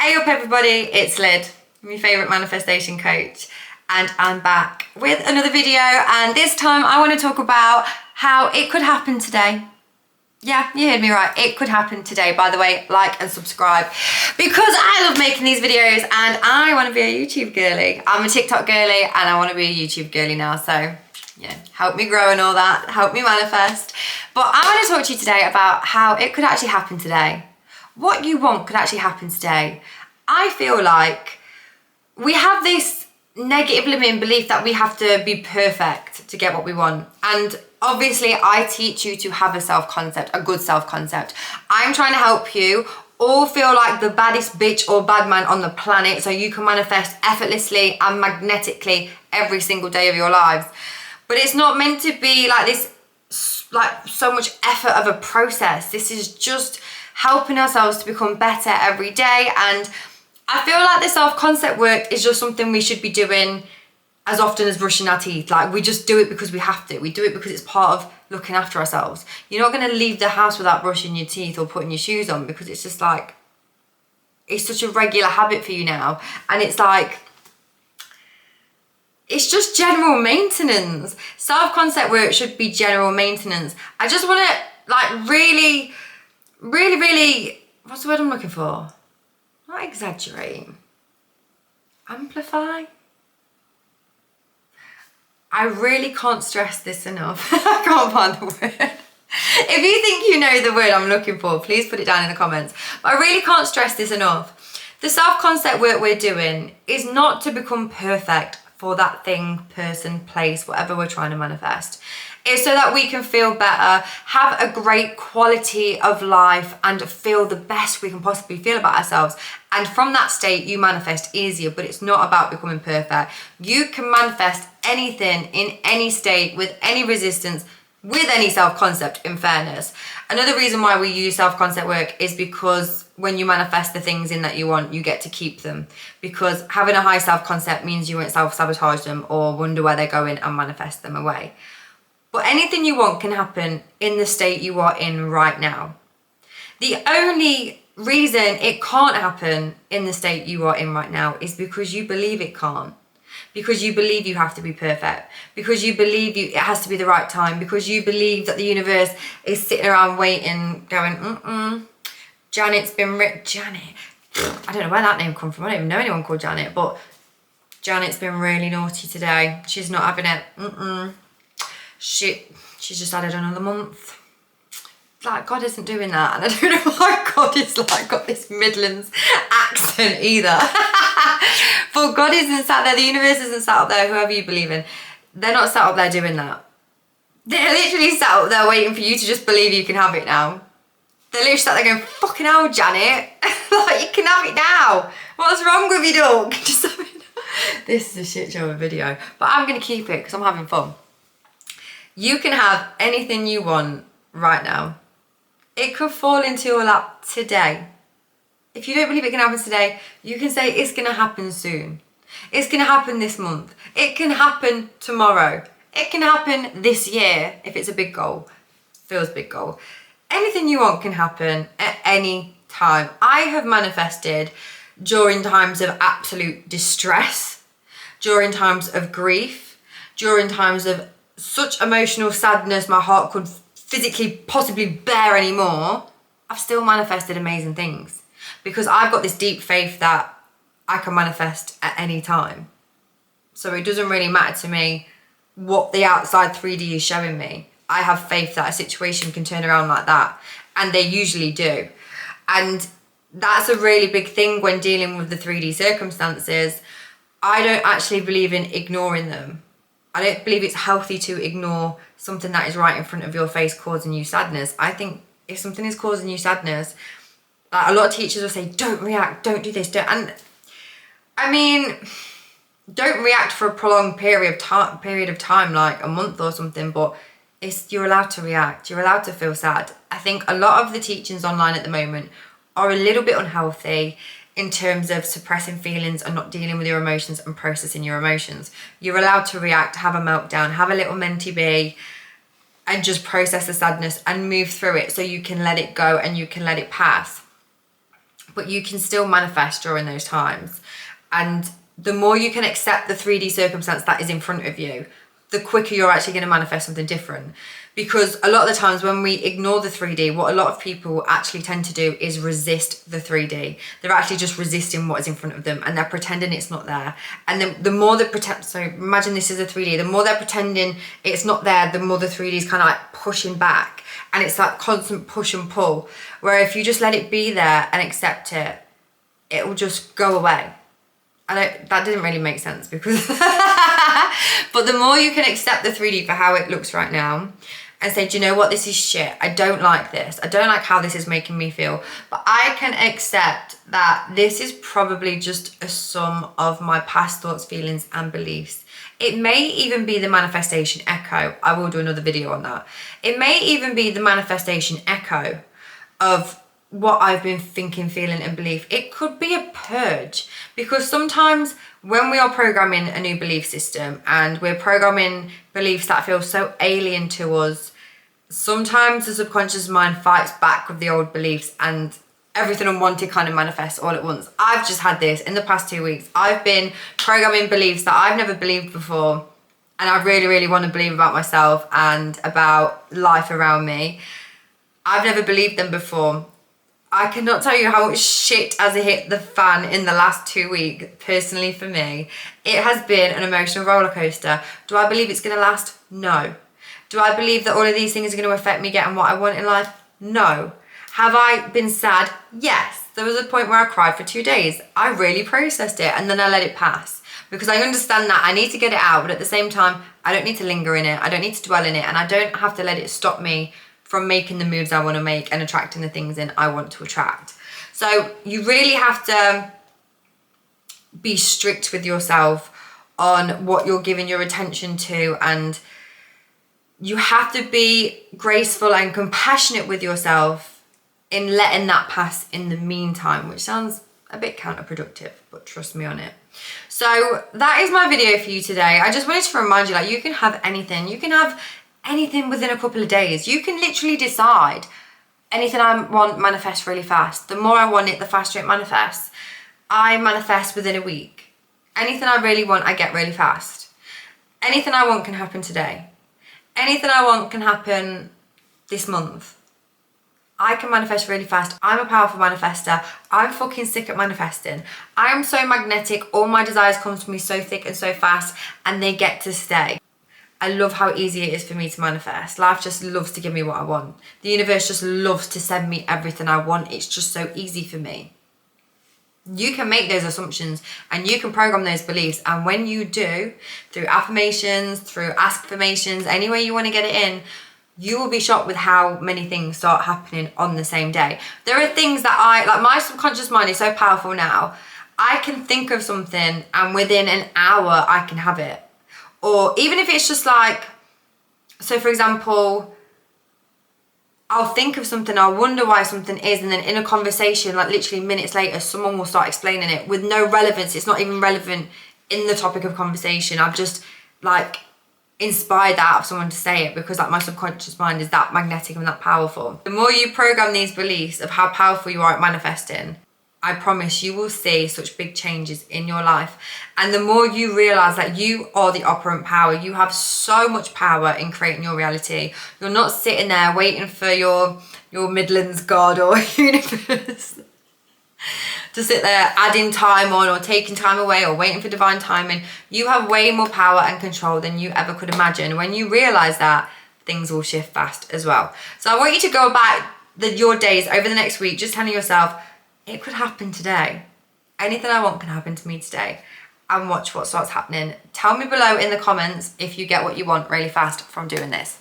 Hey up everybody, it's Lyd, my favourite manifestation coach, and I'm back with another video, and this time I want to talk about how it could happen today. Yeah, you heard me right, it could happen today. By the way, like and subscribe because I love making these videos and I want to be a YouTube girly. I'm a TikTok girly and I want to be a YouTube girly now, so yeah, help me grow and all that, help me manifest. But I want to talk to you today about how it could actually happen today. What you want could actually happen today. I feel like we have this negative limiting belief that we have to be perfect to get what we want. And obviously I teach you to have a self-concept, a good self-concept. I'm trying to help you all feel like the baddest bitch or bad man on the planet so you can manifest effortlessly and magnetically every single day of your lives. But it's not meant to be like this, like so much effort of a process. This is just helping ourselves to become better every day. And I feel like the self-concept work is just something we should be doing as often as brushing our teeth. Like, we just do it because we have to. We do it because it's part of looking after ourselves. You're not going to leave the house without brushing your teeth or putting your shoes on because it's just like, it's such a regular habit for you now. And it's like, it's just general maintenance. Self-concept work should be general maintenance. I just want to like really, what's the word I'm looking for? Not exaggerate. Amplify? I really can't stress this enough. I can't find the word. If you think you know the word I'm looking for, please put it down in the comments. But I really can't stress this enough. The self-concept work we're doing is not to become perfect for that thing, person, place, whatever we're trying to manifest. It's so that we can feel better, have a great quality of life and feel the best we can possibly feel about ourselves. And from that state, you manifest easier, but it's not about becoming perfect. You can manifest anything in any state, with any resistance, with any self-concept, in fairness. Another reason why we use self-concept work is because when you manifest the things in that you want, you get to keep them. Because having a high self-concept means you won't self-sabotage them or wonder where they're going and manifest them away. But anything you want can happen in the state you are in right now. The only reason it can't happen in the state you are in right now is because you believe it can't. Because you believe you have to be perfect. Because you believe it has to be the right time. Because you believe that the universe is sitting around waiting, going, Janet's been Janet. I don't know where that name come from. I don't even know anyone called Janet. But Janet's been really naughty today. She's not having it. She's just added another month. Like, God isn't doing that. And I don't know why God is like got this Midlands accent either. But God isn't sat there, the universe isn't sat up there, whoever you believe in. They're not sat up there doing that. They're literally sat up there waiting for you to just believe you can have it now. They're literally sat there going, fucking hell, Janet. Like, you can have it now. What's wrong with you, dog? Just have it now. This is a shit show of a video. But I'm going to keep it because I'm having fun. You can have anything you want right now. It could fall into your lap today. If you don't believe it can happen today, you can say it's going to happen soon. It's going to happen this month. It can happen tomorrow. It can happen this year if it's a big goal. Feels big goal. Anything you want can happen at any time. I have manifested during times of absolute distress, during times of grief, during times of such emotional sadness my heart could physically possibly bear anymore. I've still manifested amazing things because I've got this deep faith that I can manifest at any time. So it doesn't really matter to me what the outside 3D is showing me. I have faith that a situation can turn around like that, and they usually do. And that's a really big thing when dealing with the 3D circumstances. I don't actually believe in ignoring them. I don't believe it's healthy to ignore something that is right in front of your face causing you sadness. I think if something is causing you sadness, like a lot of teachers will say, don't react, don't do this, don't. And I mean, don't react for a prolonged period of time, like a month or something, but you're allowed to react. You're allowed to feel sad. I think a lot of the teachings online at the moment are a little bit unhealthy in terms of suppressing feelings and not dealing with your emotions and processing your emotions. You're allowed to react, have a meltdown, have a little mentee bee, and just process the sadness and move through it so you can let it go and you can let it pass. but you can still manifest during those times. And the more you can accept the 3D circumstance that is in front of you, the quicker you're actually going to manifest something different. Because a lot of the times when we ignore the 3D, what a lot of people actually tend to do is resist the 3D. They're actually just resisting what is in front of them, and they're pretending it's not there. And then the more they pretend, so imagine this is a 3D, the more they're pretending it's not there, the more the 3D is kind of like pushing back. And it's that constant push and pull, where if you just let it be there and accept it, it will just go away. That didn't really make sense because, but the more you can accept the 3D for how it looks right now and say, do you know what, this is shit. I don't like this. I don't like how this is making me feel, but I can accept that this is probably just a sum of my past thoughts, feelings, and beliefs. It may even be the manifestation echo. I will do another video on that. It may even be the manifestation echo of what I've been thinking, feeling, and belief. It could be a purge, because sometimes when we are programming a new belief system and we're programming beliefs that feel so alien to us, sometimes the subconscious mind fights back with the old beliefs and everything unwanted kind of manifests all at once. I've just had this in the past 2 weeks. I've been programming beliefs that I've never believed before, and I really, really want to believe about myself and about life around me. I've never believed them before. I cannot tell you how much shit has hit the fan in the last 2 weeks, personally for me. It has been an emotional roller coaster. Do I believe it's going to last? No. Do I believe that all of these things are going to affect me getting what I want in life? No. Have I been sad? Yes. There was a point where I cried for 2 days. I really processed it and then I let it pass, because I understand that I need to get it out, but at the same time, I don't need to linger in it. I don't need to dwell in it, and I don't have to let it stop me from making the moves I want to make and attracting the things in I want to attract. So you really have to be strict with yourself on what you're giving your attention to, and you have to be graceful and compassionate with yourself in letting that pass in the meantime, which sounds a bit counterproductive, but trust me on it. So that is my video for you today. I just wanted to remind you, like, you can have anything. You can have anything within a couple of days. You can literally decide anything I want manifest really fast. The more I want it, the faster it manifests. I manifest within a week. Anything I really want, I get really fast. Anything I want can happen today. Anything I want can happen this month. I can manifest really fast. I'm a powerful manifester. I'm fucking sick at manifesting. I'm so magnetic. All my desires come to me so thick and so fast, and they get to stay. I love how easy it is for me to manifest. Life just loves to give me what I want. The universe just loves to send me everything I want. It's just so easy for me. You can make those assumptions and you can program those beliefs. And when you do, through affirmations, through ask-affirmations, any way you want to get it in, you will be shocked with how many things start happening on the same day. There are things that like my subconscious mind is so powerful now. I can think of something and within an hour I can have it. Or even if it's just like, so for example, I'll think of something, I'll wonder why something is, and then in a conversation, like literally minutes later, someone will start explaining it with no relevance. It's not even relevant in the topic of conversation. I've just like inspired that out of someone to say it, because like my subconscious mind is that magnetic and that powerful. The more you program these beliefs of how powerful you are at manifesting, I promise you will see such big changes in your life. And the more you realize that you are the operant power, you have so much power in creating your reality. You're not sitting there waiting for your Midlands God or universe to sit there adding time on or taking time away or waiting for divine timing. You have way more power and control than you ever could imagine. When you realize that, things will shift fast as well. So I want you to go about your days over the next week just telling yourself, it could happen today. Anything I want can happen to me today. And watch what starts happening. Tell me below in the comments if you get what you want really fast from doing this.